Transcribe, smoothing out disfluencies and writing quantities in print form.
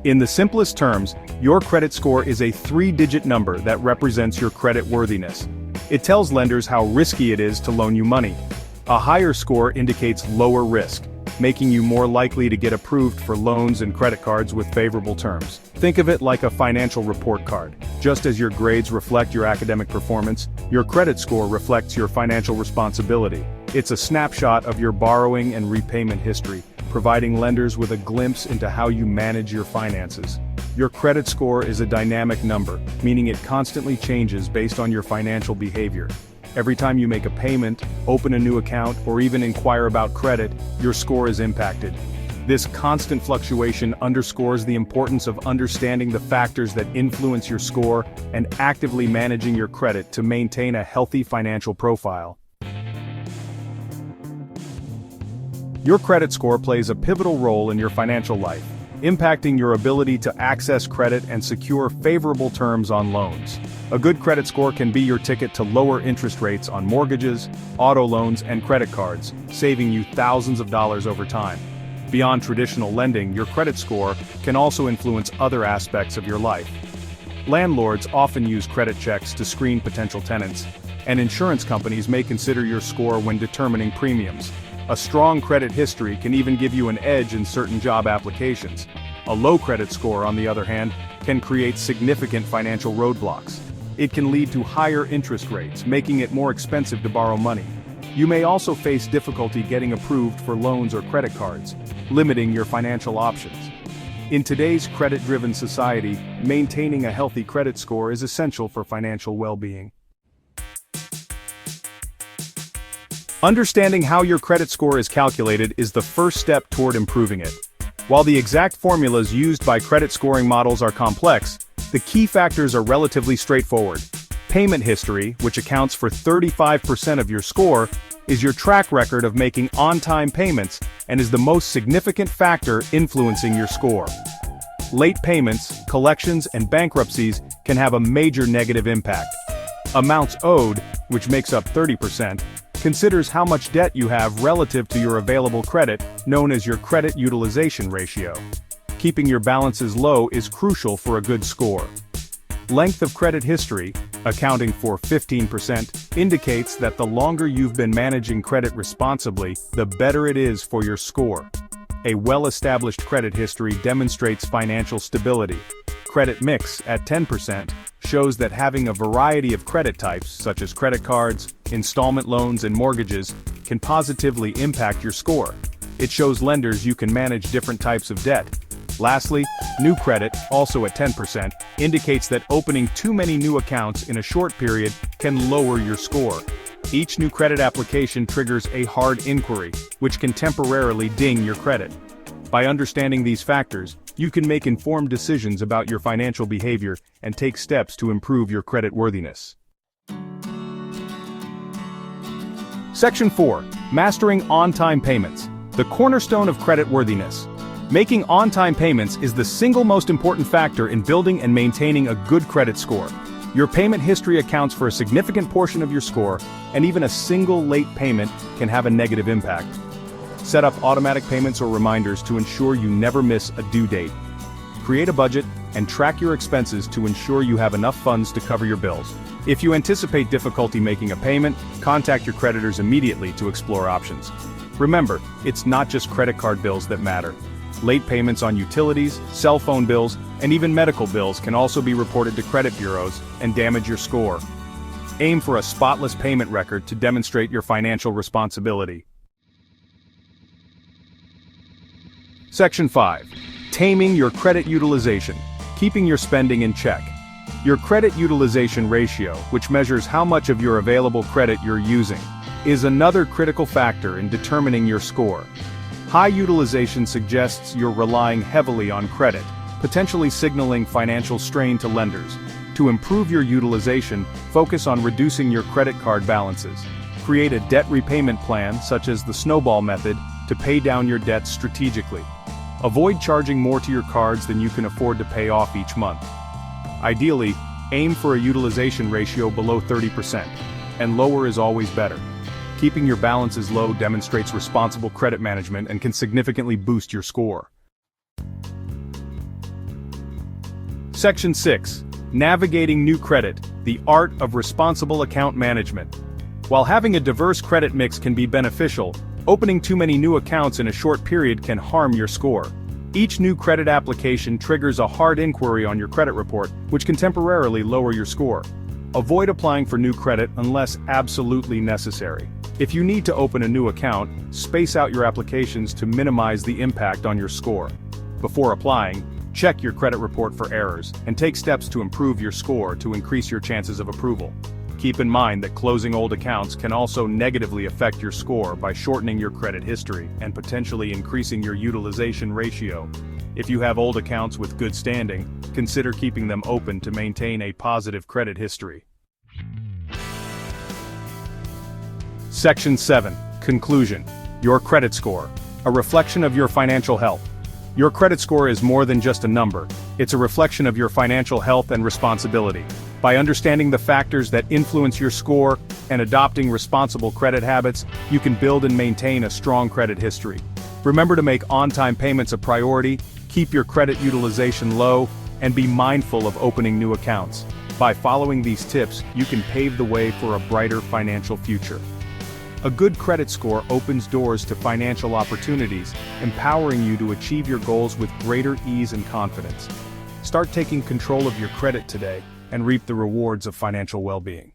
In the simplest terms, your credit score is a three-digit number that represents your credit worthiness. It tells lenders how risky it is to loan you money. A higher score indicates lower risk, making you more likely to get approved for loans and credit cards with favorable terms. Think of it like a financial report card. Just as your grades reflect your academic performance, your credit score reflects your financial responsibility. It's a snapshot of your borrowing and repayment history, providing lenders with a glimpse into how you manage your finances. Your credit score is a dynamic number, meaning it constantly changes based on your financial behavior. Every time you make a payment, open a new account, or even inquire about credit, your score is impacted. This constant fluctuation underscores the importance of understanding the factors that influence your score and actively managing your credit to maintain a healthy financial profile. Your credit score plays a pivotal role in your financial life, impacting your ability to access credit and secure favorable terms on loans. A good credit score can be your ticket to lower interest rates on mortgages, auto loans, and credit cards, saving you thousands of dollars over time. Beyond traditional lending, your credit score can also influence other aspects of your life. Landlords often use credit checks to screen potential tenants, and insurance companies may consider your score when determining premiums. A strong credit history can even give you an edge in certain job applications. A low credit score, on the other hand, can create significant financial roadblocks. It can lead to higher interest rates, making it more expensive to borrow money. You may also face difficulty getting approved for loans or credit cards, limiting your financial options. In today's credit-driven society, maintaining a healthy credit score is essential for financial well-being. Understanding how your credit score is calculated is the first step toward improving it. While the exact formulas used by credit scoring models are complex, the key factors are relatively straightforward. Payment history, which accounts for 35% of your score, is your track record of making on-time payments and is the most significant factor influencing your score. Late payments, collections, and bankruptcies can have a major negative impact. Amounts owed, which makes up 30%, considers how much debt you have relative to your available credit, known as your credit utilization ratio. Keeping your balances low is crucial for a good score. Length of credit history, accounting for 15%, indicates that the longer you've been managing credit responsibly, the better it is for your score. A well-established credit history demonstrates financial stability. Credit mix, at 10%, shows that having a variety of credit types, such as credit cards, installment loans, and mortgages, can positively impact your score. It shows lenders you can manage different types of debt. Lastly, new credit, also at 10%, indicates that opening too many new accounts in a short period can lower your score. Each new credit application triggers a hard inquiry, which can temporarily ding your credit. By understanding these factors, you can make informed decisions about your financial behavior and take steps to improve your credit worthiness. Section 4. Mastering on-time payments. The cornerstone of creditworthiness. Making on-time payments is the single most important factor in building and maintaining a good credit score. Your payment history accounts for a significant portion of your score, and even a single late payment can have a negative impact. Set up automatic payments or reminders to ensure you never miss a due date. Create a budget and track your expenses to ensure you have enough funds to cover your bills. If you anticipate difficulty making a payment, contact your creditors immediately to explore options. Remember, it's not just credit card bills that matter. Late payments on utilities, cell phone bills, and even medical bills can also be reported to credit bureaus and damage your score. Aim for a spotless payment record to demonstrate your financial responsibility. Section 5. Taming your credit utilization. Keeping your spending in check. Your credit utilization ratio, which measures how much of your available credit you're using, is another critical factor in determining your score. High utilization suggests you're relying heavily on credit, potentially signaling financial strain to lenders. To improve your utilization, focus on reducing your credit card balances. Create a debt repayment plan, such as the snowball method, to pay down your debts strategically. Avoid charging more to your cards than you can afford to pay off each month. Ideally, aim for a utilization ratio below 30%, and lower is always better. Keeping your balances low demonstrates responsible credit management and can significantly boost your score. Section 6. Navigating new credit, the art of responsible account management. While having a diverse credit mix can be beneficial, opening too many new accounts in a short period can harm your score. Each new credit application triggers a hard inquiry on your credit report, which can temporarily lower your score. Avoid applying for new credit unless absolutely necessary. If you need to open a new account, space out your applications to minimize the impact on your score. Before applying, check your credit report for errors and take steps to improve your score to increase your chances of approval. Keep in mind that closing old accounts can also negatively affect your score by shortening your credit history and potentially increasing your utilization ratio. If you have old accounts with good standing, consider keeping them open to maintain a positive credit history. Section 7. Conclusion. Your credit score. A reflection of your financial health. Your credit score is more than just a number. It's a reflection of your financial health and responsibility. By understanding the factors that influence your score and adopting responsible credit habits, you can build and maintain a strong credit history. Remember to make on-time payments a priority, keep your credit utilization low, and be mindful of opening new accounts. By following these tips, you can pave the way for a brighter financial future. A good credit score opens doors to financial opportunities, empowering you to achieve your goals with greater ease and confidence. Start taking control of your credit today and reap the rewards of financial well-being.